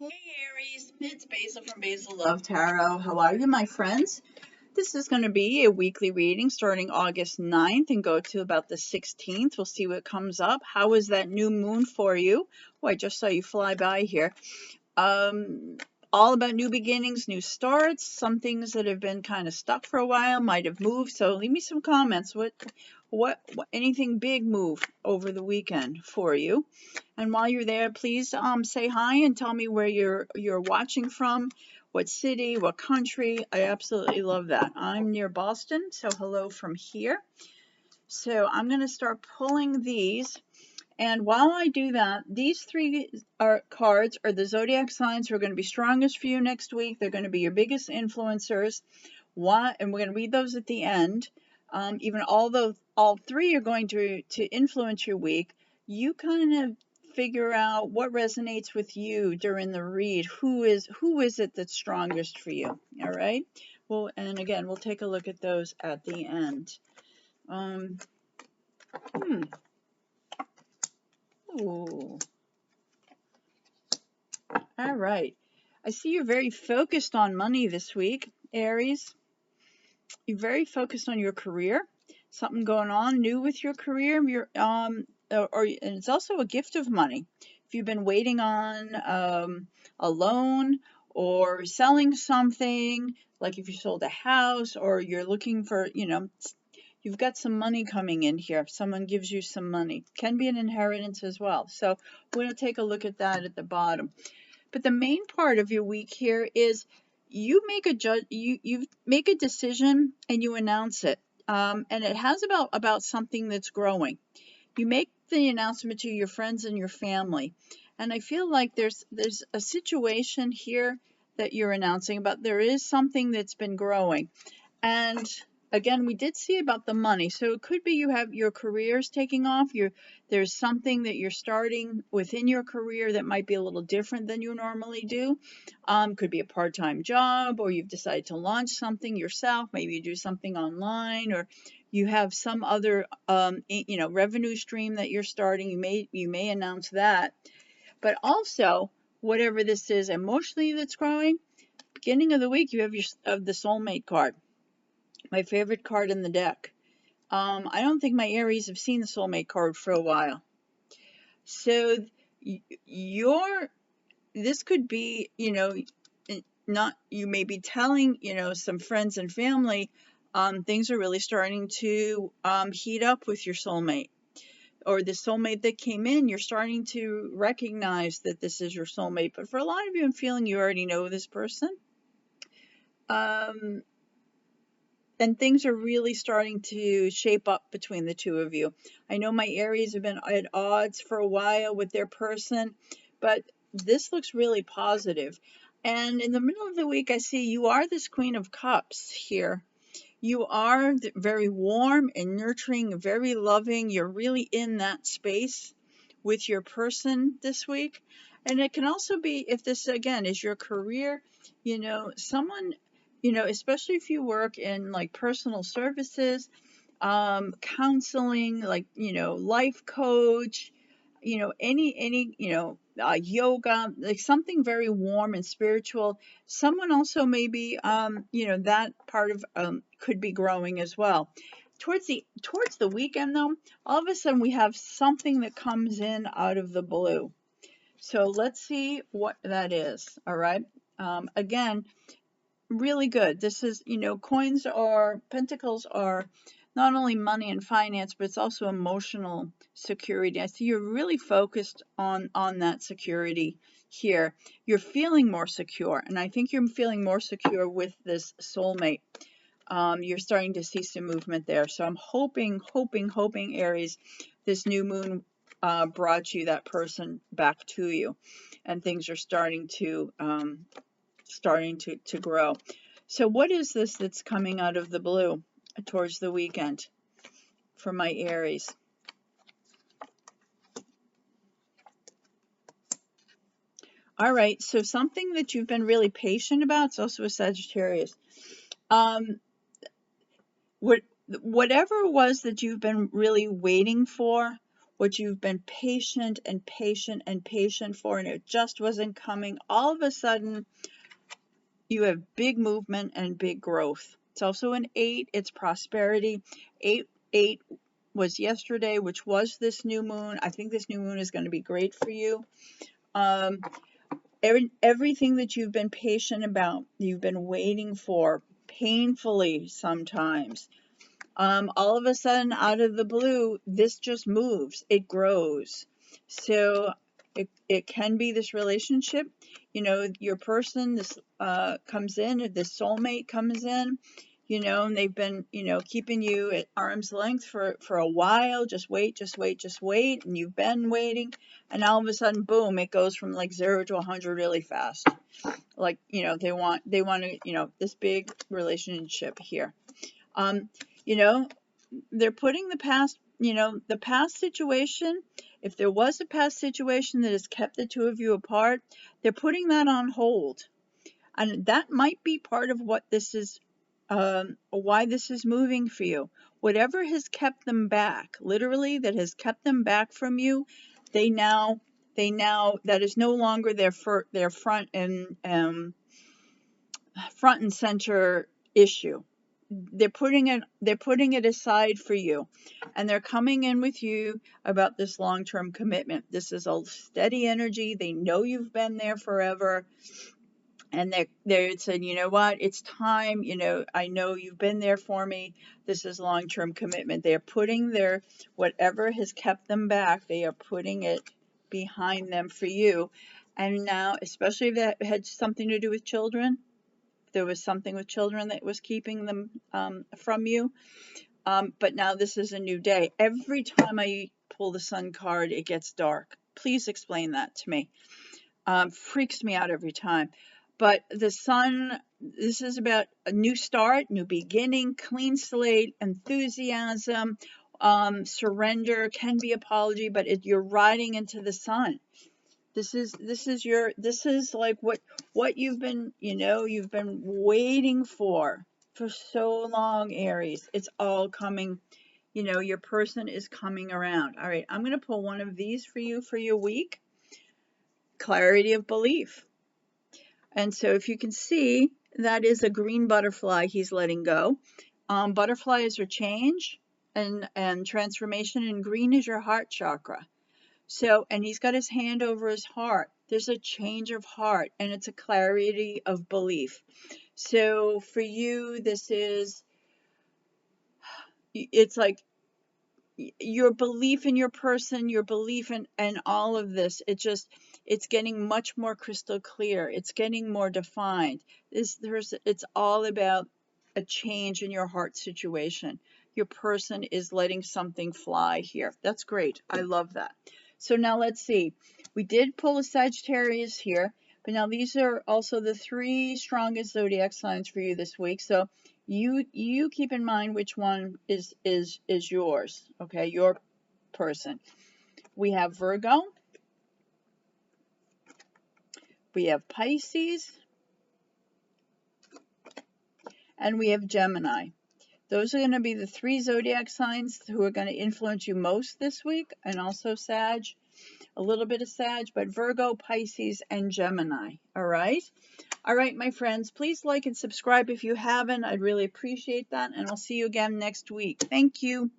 Hey Aries, it's Basil from Basil Tarot. How are you, my friends? This is going to be a weekly reading starting August 9th and go to about the 16th. We'll see what comes up. How is that new moon for you? Oh, I just saw you fly by here. All about new beginnings, new starts. Some things that have been kind of stuck for a while might have moved. So leave me some comments. What anything big moved over the weekend for you? And while you're there, please say hi and tell me where you're watching from, what city, what country. I absolutely love that. I'm near Boston, so hello from here. So I'm going to start pulling these. And while I do that, these three cards are the zodiac signs who are going to be strongest for you next week. They're going to be your biggest influencers. And we're going to read those at the end. Even although all three are going to influence your week, you kind of figure out what resonates with you during the read. Who is it that's strongest for you? All right. Well, and again, we'll take a look at those at the end. Ooh. All right. I see you're very focused on money this week, Aries. You're very focused on your career. Something going on new with your career. And it's also a gift of money. If you've been waiting on a loan or selling something, like if you sold a house or you're looking for, you've got some money coming in here. If someone gives you some money, can be an inheritance as well. So we're going to take a look at that at the bottom. But the main part of your week here is you make a decision and you announce it. And it has about something that's growing. You make the announcement to your friends and your family. And I feel like there's a situation here that you're announcing about. There is something that's been growing. And again, we did see about the money. So it could be you have your careers taking off. There's something that you're starting within your career that might be a little different than you normally do. Could be a part-time job, or you've decided to launch something yourself. Maybe you do something online, or you have some other revenue stream that you're starting. You may announce that. But also, whatever this is emotionally that's growing, beginning of the week you have the soulmate card. My favorite card in the deck. I don't think my Aries have seen the soulmate card for a while. So this could be, not, you may be telling, some friends and family, things are really starting to heat up with your soulmate. Or the soulmate that came in, you're starting to recognize that this is your soulmate. But for a lot of you, I'm feeling you already know this person. And things are really starting to shape up between the two of you. I know my Aries have been at odds for a while with their person, but this looks really positive. And in the middle of the week, I see you are this Queen of Cups here. You are very warm and nurturing, very loving. You're really in that space with your person this week. And it can also be, if this, again, is your career, someone, especially if you work in like personal services, counseling, like, life coach, any yoga, like something very warm and spiritual. Someone also maybe, that part of could be growing as well. Towards the weekend, though, all of a sudden we have something that comes in out of the blue. So let's see what that is. All right. Again, really good. This is, pentacles are not only money and finance, but it's also emotional security. I see you're really focused on that security here. You're feeling more secure, and I think you're feeling more secure with this soulmate. You're starting to see some movement there. So I'm hoping, Aries, this new moon brought you that person back to you, and things are starting to grow. So what is this that's coming out of the blue towards the weekend for my Aries? All right, so something that you've been really patient about, it's also a Sagittarius. Whatever it was that you've been really waiting for, what you've been patient and patient and patient for, and it just wasn't coming. All of a sudden, you have big movement and big growth. It's also an 8. It's prosperity. 8 was yesterday, which was this new moon. I think this new moon is going to be great for you. Everything that you've been patient about, you've been waiting for, painfully sometimes. All of a sudden, out of the blue, this just moves. It grows. So it can be this relationship. You know, your person, this comes in, or this soulmate comes in, you know, and they've been, you know, keeping you at arm's length for a while. Just wait, just wait, just wait. And you've been waiting. And all of a sudden, boom, it goes from like 0 to 100 really fast. Like, you know, they want to, you know, this big relationship here. You know, they're putting the past, you know, the past situation, if there was a past situation that has kept the two of you apart, they're putting that on hold. And that might be part of what this is, why this is moving for you. Whatever has kept them back, literally, that has kept them back from you, they now, that is no longer their front and center issue. They're putting it aside for you, and they're coming in with you about this long-term commitment. This is a steady energy. They know you've been there forever, and they're saying, you know what, it's time. You know, I know you've been there for me. This is long-term commitment. They're putting their, whatever has kept them back, they are putting it behind them for you. And now, especially if that had something to do with children, there was something with children that was keeping them from you. But now this is a new day. Every time I pull the Sun card, it gets dark. Please explain that to me. Freaks me out every time. But the Sun, this is about a new start, new beginning, clean slate, enthusiasm, surrender, can be apology, but you're riding into the Sun. This is like what you've been, you know, you've been waiting for so long, Aries. It's all coming, you know, your person is coming around. All right, I'm going to pull one of these for you for your week. Clarity of belief. And so if you can see, that is a green butterfly he's letting go. Butterflies are change and transformation, and green is your heart chakra. So, and he's got his hand over his heart. There's a change of heart, and it's a clarity of belief. So for you, it's like your belief in your person, your belief in all of this. It's getting much more crystal clear. It's getting more defined. It's all about a change in your heart situation. Your person is letting something fly here. That's great. I love that. So now let's see. We did pull a Sagittarius here, but now these are also the 3 strongest zodiac signs for you this week. So you keep in mind which one is yours, okay? Your person. We have Virgo. We have Pisces. And we have Gemini. Those are going to be the 3 zodiac signs who are going to influence you most this week, and also Sag, a little bit of Sag, but Virgo, Pisces, and Gemini. All right? All right, my friends, please like and subscribe if you haven't. I'd really appreciate that, and I'll see you again next week. Thank you.